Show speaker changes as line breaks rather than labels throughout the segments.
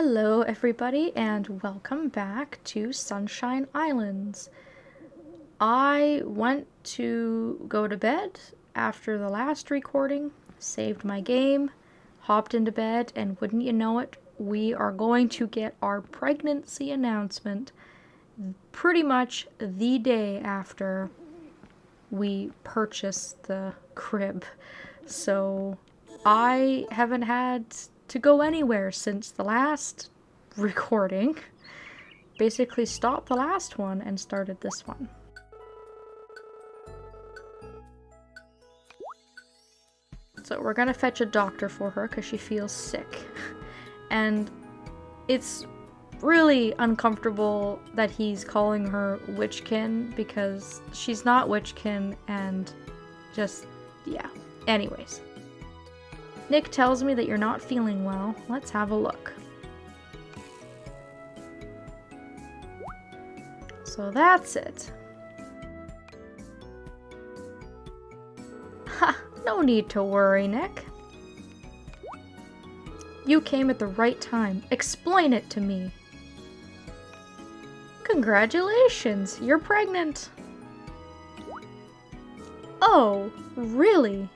Hello, everybody, and welcome back to Sunshine Islands. I went to go to bed after the last recording, saved my game, hopped into bed, and wouldn't you know it, we are going to get our pregnancy announcement pretty much the day after we purchased the crib. So I haven't had to go anywhere since the last recording. Basically stopped the last one and started this one. So we're gonna fetch a doctor for her because she feels sick. And it's really uncomfortable that he's calling her Witchkin because she's not Witchkin and just, yeah. Anyways. Nick tells me that you're not feeling well. Let's have a look. So that's it. Ha! No need to worry, Nick. You came at the right time. Explain it to me. Congratulations! You're pregnant! Oh, really?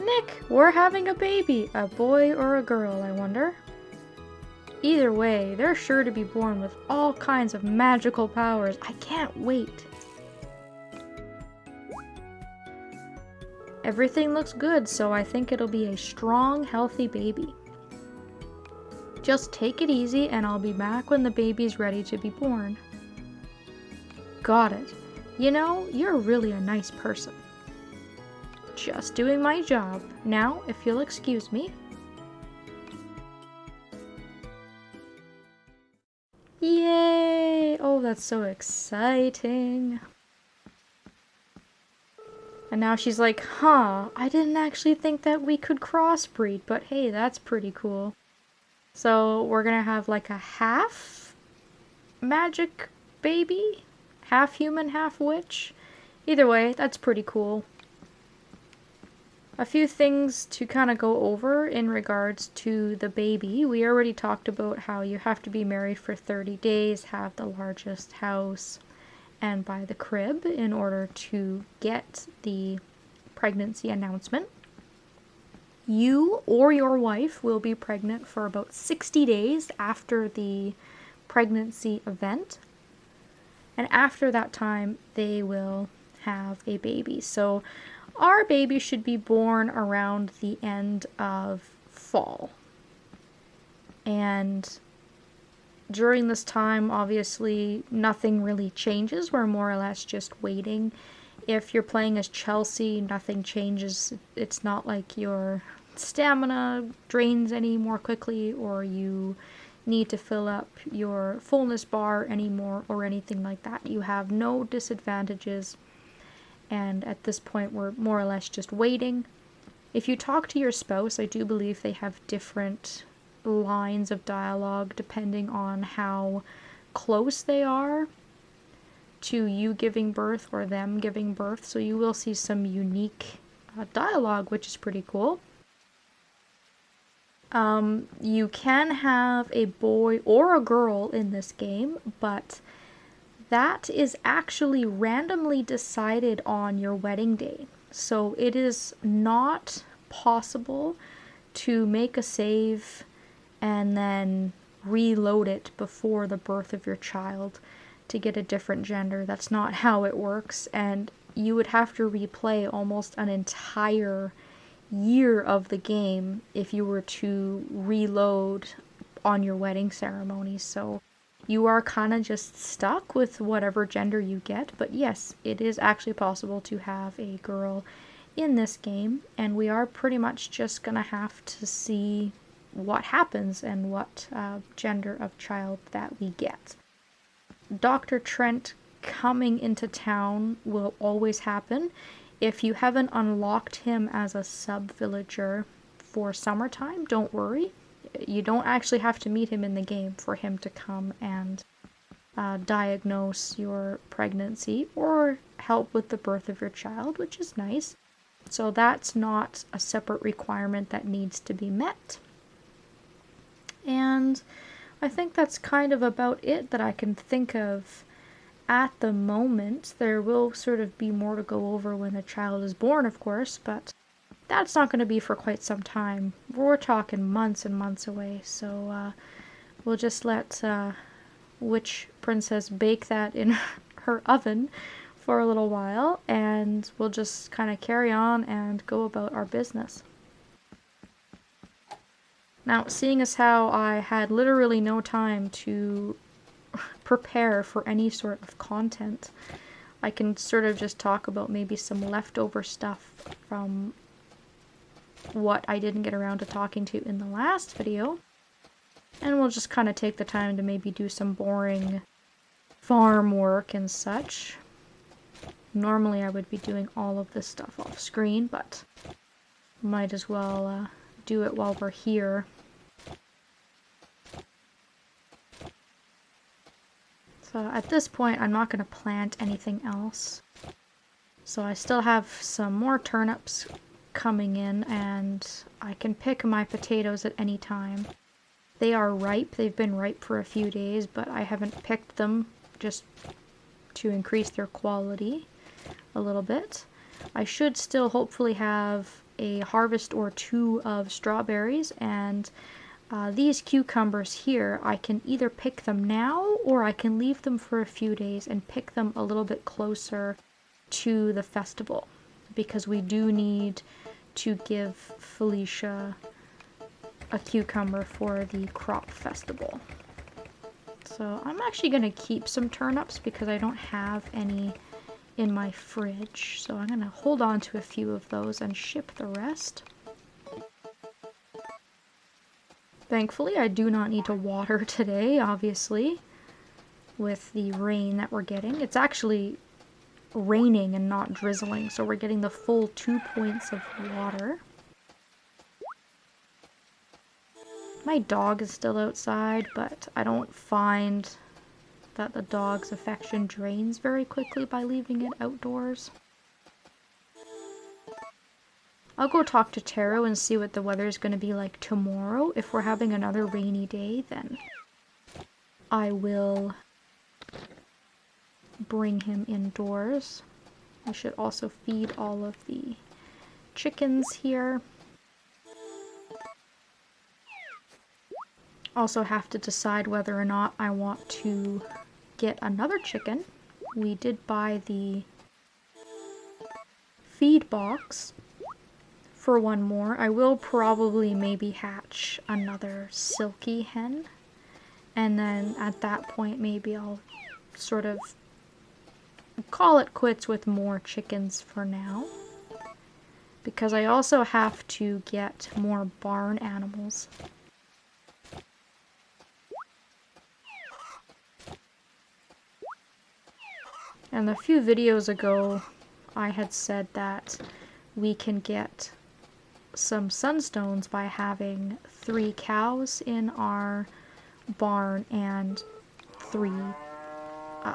Nick, we're having a baby. A boy or a girl, I wonder? Either way, they're sure to be born with all kinds of magical powers. I can't wait. Everything looks good, so I think it'll be a strong, healthy baby. Just take it easy and I'll be back when the baby's ready to be born. Got it. You know, you're really a nice person. Just doing my job. Now, if you'll excuse me. Yay! Oh, that's so exciting. And now she's like, huh, I didn't actually think that we could crossbreed, but hey, that's pretty cool. So we're gonna have like a half magic baby? Half human, half witch? Either way, that's pretty cool. A few things to kind of go over in regards to the baby. We already talked about how you have to be married for 30 days, have the largest house, and buy the crib in order to get the pregnancy announcement. You or your wife will be pregnant for about 60 days after the pregnancy event. And after that time, they will have a baby. So our baby should be born around the end of fall. And during this time, obviously, nothing really changes. We're more or less just waiting. If you're playing as Chelsea, nothing changes. It's not like your stamina drains any more quickly or you need to fill up your fullness bar anymore or anything like that. You have no disadvantages. And at this point, we're more or less just waiting. If you talk to your spouse, I do believe they have different lines of dialogue depending on how close they are to you giving birth or them giving birth. So you will see some unique dialogue, which is pretty cool. You can have a boy or a girl in this game, but that is actually randomly decided on your wedding day. So it is not possible to make a save and then reload it before the birth of your child to get a different gender. That's not how it works, and you would have to replay almost an entire year of the game if you were to reload on your wedding ceremony. So you are kind of just stuck with whatever gender you get. But yes, it is actually possible to have a girl in this game, and we are pretty much just gonna have to see what happens and what gender of child that we get. Dr. Trent coming into town will always happen. If you haven't unlocked him as a sub-villager for summertime, don't worry. You don't actually have to meet him in the game for him to come and diagnose your pregnancy or help with the birth of your child, which is nice. So that's not a separate requirement that needs to be met. And I think that's kind of about it that I can think of at the moment. There will sort of be more to go over when the child is born, of course, but that's not going to be for quite some time. We're talking months and months away, so we'll just let Witch Princess bake that in her oven for a little while, and we'll just kind of carry on and go about our business. Now, seeing as how I had literally no time to prepare for any sort of content, I can sort of just talk about maybe some leftover stuff from what I didn't get around to talking to in the last video. And we'll just kind of take the time to maybe do some boring farm work and such. Normally I would be doing all of this stuff off screen, but might as well do it while we're here. So at this point I'm not going to plant anything else. So I still have some more turnips coming in, and I can pick my potatoes at any time. They are ripe. They've been ripe for a few days, but I haven't picked them just to increase their quality a little bit. I should still hopefully have a harvest or two of strawberries, and these cucumbers here, I can either pick them now or I can leave them for a few days and pick them a little bit closer to the festival, because we do need to give Felicia a cucumber for the crop festival. So I'm actually going to keep some turnips because I don't have any in my fridge. So I'm going to hold on to a few of those and ship the rest. Thankfully, I do not need to water today, obviously, with the rain that we're getting. It's actually raining and not drizzling, so we're getting the full 2 points of water. My dog is still outside, but I don't find that the dog's affection drains very quickly by leaving it outdoors. I'll go talk to Taro and see what the weather is going to be like tomorrow. If we're having another rainy day, then I will bring him indoors. I should also feed all of the chickens here. Also have to decide whether or not I want to get another chicken. We did buy the feed box for one more. I will probably maybe hatch another silky hen, and then at that point maybe I'll sort of call it quits with more chickens for now, because I also have to get more barn animals. And a few videos ago, I had said that we can get some sunstones by having 3 cows in our barn and 3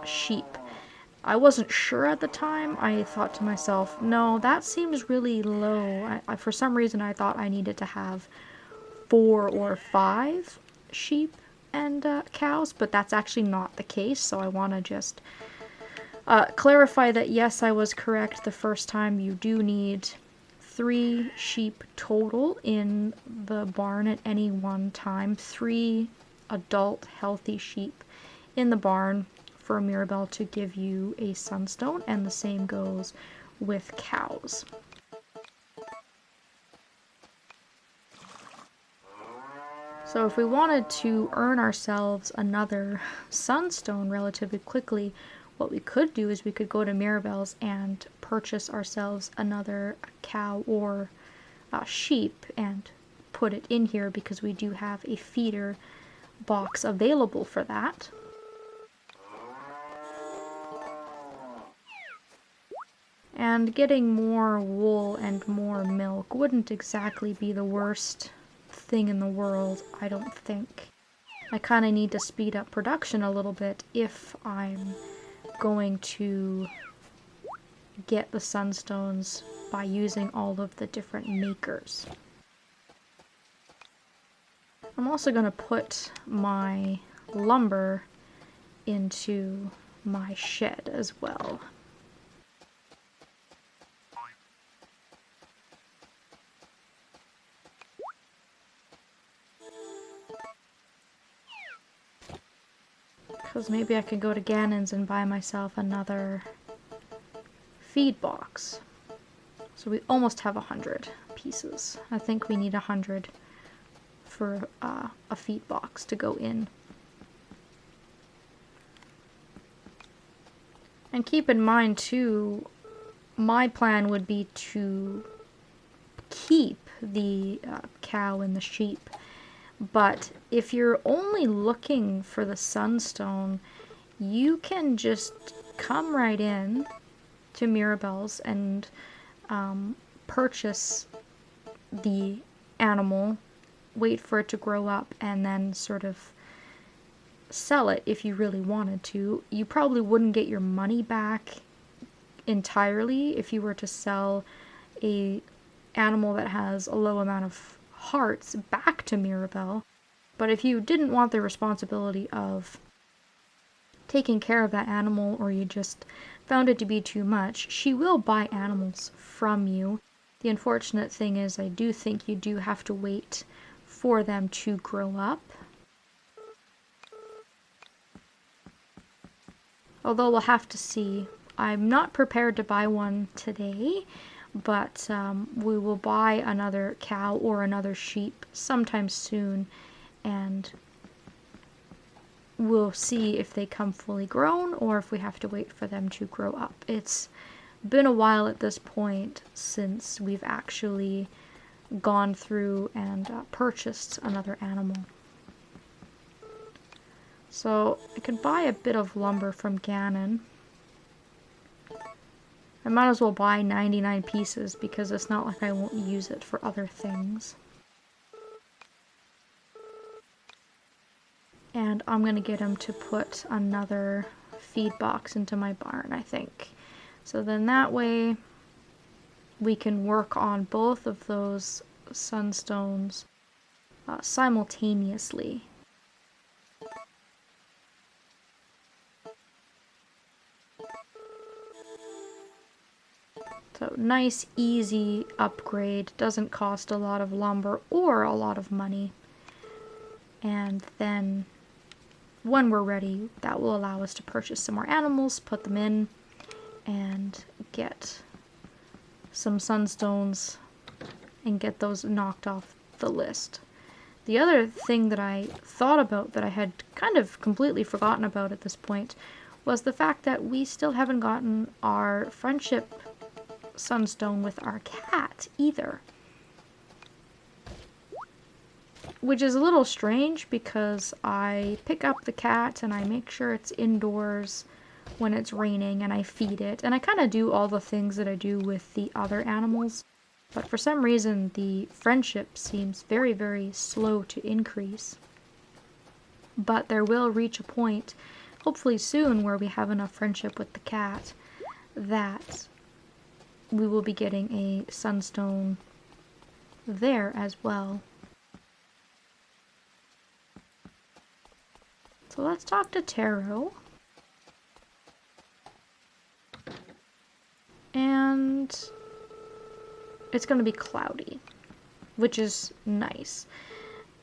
sheep. I wasn't sure at the time. I thought to myself, no, that seems really low. For some reason, I thought I needed to have 4 or 5 sheep and cows, but that's actually not the case, so I want to just clarify that yes, I was correct the first time. You do need 3 sheep total in the barn at any one time. 3 adult healthy sheep in the barn for Mirabelle to give you a sunstone, and the same goes with cows. So if we wanted to earn ourselves another sunstone relatively quickly, what we could do is we could go to Mirabelle's and purchase ourselves another cow or sheep and put it in here, because we do have a feeder box available for that. And getting more wool and more milk wouldn't exactly be the worst thing in the world, I don't think. I kind of need to speed up production a little bit if I'm going to get the sunstones by using all of the different makers. I'm also going to put my lumber into my shed as well. Because maybe I could go to Gannon's and buy myself another feed box. So we almost have 100 pieces. I think we need 100 for a feed box to go in. And keep in mind too, my plan would be to keep the cow and the sheep. But if you're only looking for the sunstone, you can just come right in to Mirabelle's and purchase the animal, wait for it to grow up, and then sort of sell it if you really wanted to. You probably wouldn't get your money back entirely if you were to sell a animal that has a low amount of hearts back to Mirabelle. But if you didn't want the responsibility of taking care of that animal, or you just found it to be too much, she will buy animals from you. The unfortunate thing is I do think you do have to wait for them to grow up. Although we'll have to see. I'm not prepared to buy one today, but we will buy another cow or another sheep sometime soon, and we'll see if they come fully grown or if we have to wait for them to grow up. It's been a while at this point since we've actually gone through and purchased another animal. So I could buy a bit of lumber from Gannon. I might as well buy 99 pieces because it's not like I won't use it for other things. And I'm going to get him to put another feed box into my barn, I think. So then that way we can work on both of those sunstones simultaneously. So nice, easy upgrade. Doesn't cost a lot of lumber or a lot of money. And then when we're ready, that will allow us to purchase some more animals, put them in, and get some sunstones and get those knocked off the list. The other thing that I thought about that I had kind of completely forgotten about at this point was the fact that we still haven't gotten our friendship sunstone with our cat either. Which is a little strange because I pick up the cat and I make sure it's indoors when it's raining and I feed it. And I kind of do all the things that I do with the other animals. But for some reason the friendship seems very, very slow to increase. But there will reach a point, hopefully soon, where we have enough friendship with the cat that we will be getting a sunstone there as well. So let's talk to Taro. And it's going to be cloudy, which is nice.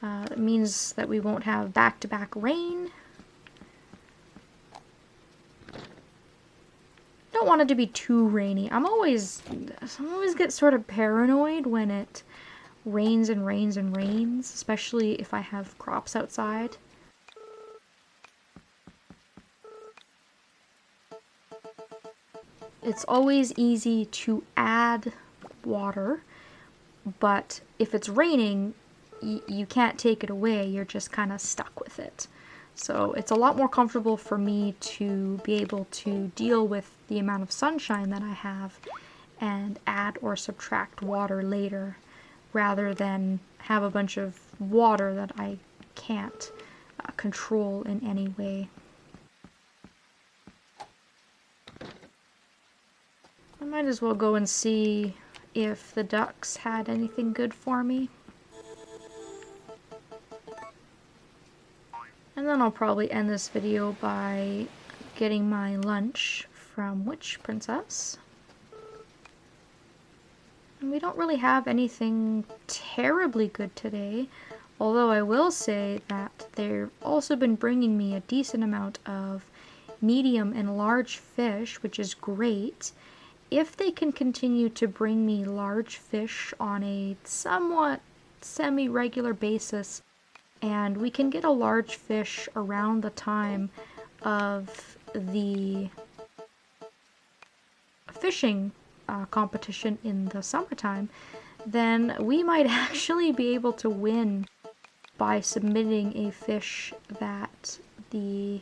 It means that we won't have back-to-back rain. Don't want it to be too rainy. I always get sort of paranoid when it rains and rains and rains, especially if I have crops outside. It's always easy to add water, but if it's raining, you can't take it away. You're just kind of stuck with it. So it's a lot more comfortable for me to be able to deal with the amount of sunshine that I have and add or subtract water later, rather than have a bunch of water that I can't control in any way. I might as well go and see if the ducks had anything good for me. And then I'll probably end this video by getting my lunch from Witch Princess. And we don't really have anything terribly good today, although I will say that they've also been bringing me a decent amount of medium and large fish, which is great. If they can continue to bring me large fish on a somewhat semi-regular basis, and we can get a large fish around the time of the fishing competition in the summertime, then we might actually be able to win by submitting a fish that the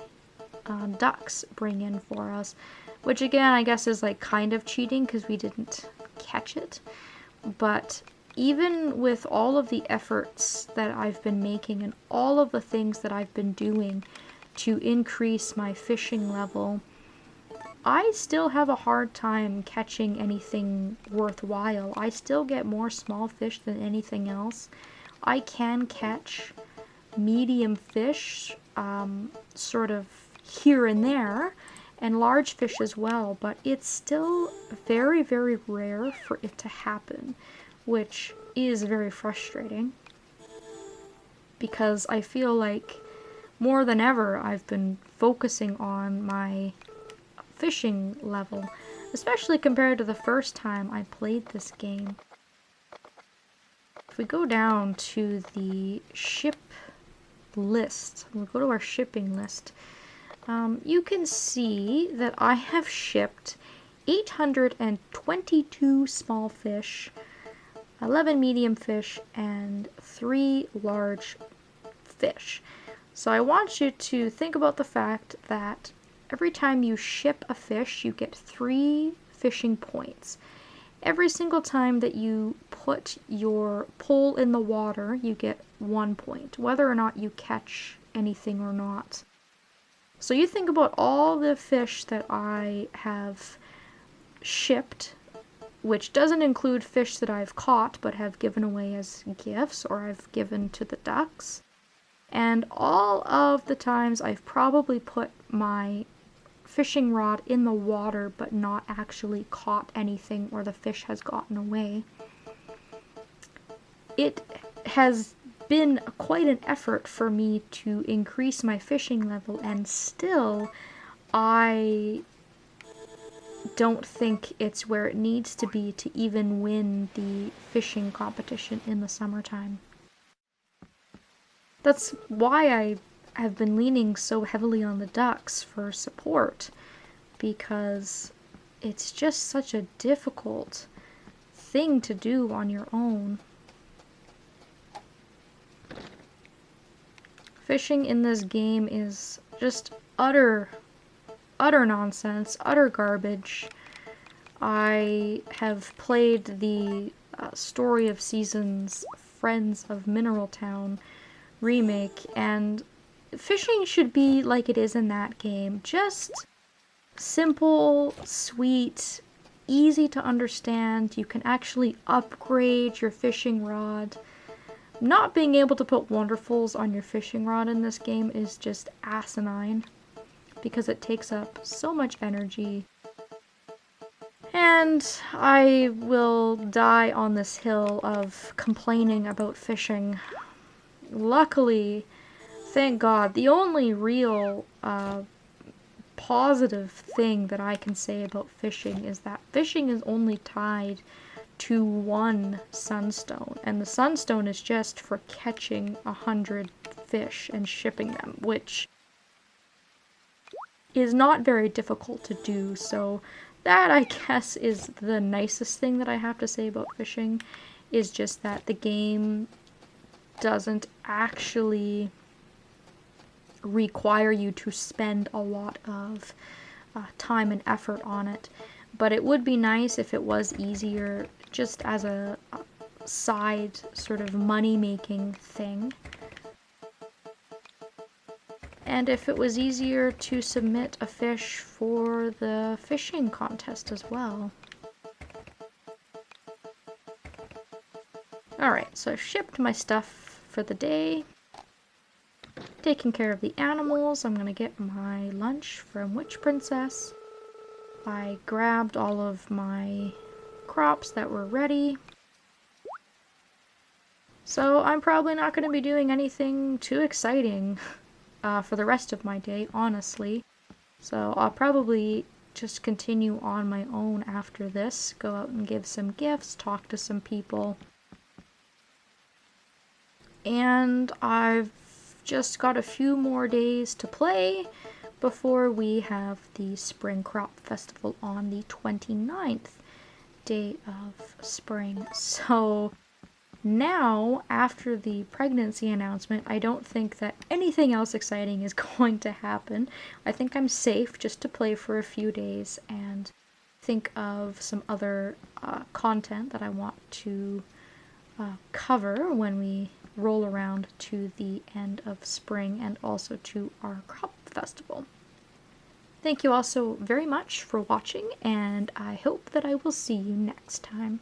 ducks bring in for us, which again I guess is like kind of cheating because we didn't catch it. But even with all of the efforts that I've been making and all of the things that I've been doing to increase my fishing level, I still have a hard time catching anything worthwhile. I still get more small fish than anything else. I can catch medium fish, sort of here and there, and large fish as well, but it's still very, very rare for it to happen, which is very frustrating because I feel like more than ever I've been focusing on my fishing level, especially compared to the first time I played this game. If we go down to the ship list, we'll go to our shipping list, you can see that I have shipped 822 small fish, 11 medium fish, and 3 large fish. So I want you to think about the fact that every time you ship a fish, you get 3 fishing points. Every single time that you put your pole in the water, you get 1 point, whether or not you catch anything or not. So you think about all the fish that I have shipped, which doesn't include fish that I've caught but have given away as gifts or I've given to the ducks. And all of the times I've probably put my fishing rod in the water but not actually caught anything or the fish has gotten away. It has been quite an effort for me to increase my fishing level, and still I don't think it's where it needs to be to even win the fishing competition in the summertime. That's why I have been leaning so heavily on the ducks for support, because it's just such a difficult thing to do on your own. Fishing in this game is just utter nonsense, utter garbage. I have played the Story of Seasons Friends of Mineral Town remake, and fishing should be like it is in that game. Just simple, sweet, easy to understand. You can actually upgrade your fishing rod. Not being able to put wonderfuls on your fishing rod in this game is just asinine, because it takes up so much energy. And I will die on this hill of complaining about fishing. Luckily, thank God, the only real positive thing that I can say about fishing is that fishing is only tied to 1 sunstone, and the sunstone is just for catching 100 fish and shipping them, which is not very difficult to do. So that, I guess, is the nicest thing that I have to say about fishing, is just that the game doesn't actually require you to spend a lot of time and effort on it. But it would be nice if it was easier, just as a side sort of money-making thing. And if it was easier to submit a fish for the fishing contest as well. Alright, so I've shipped my stuff for the day. taking care of the animals. I'm gonna get my lunch from Witch Princess. I grabbed all of my crops that were ready. So I'm probably not going to be doing anything too exciting for the rest of my day, honestly. So I'll probably just continue on my own after this, go out and give some gifts, talk to some people. And I've just got a few more days to play before we have the Spring Crop Festival on the 29th day of spring. So now, after the pregnancy announcement, I don't think that anything else exciting is going to happen. I think I'm safe just to play for a few days and think of some other content that I want to cover when we roll around to the end of spring and also to our crop festival. Thank you all so very much for watching, and I hope that I will see you next time.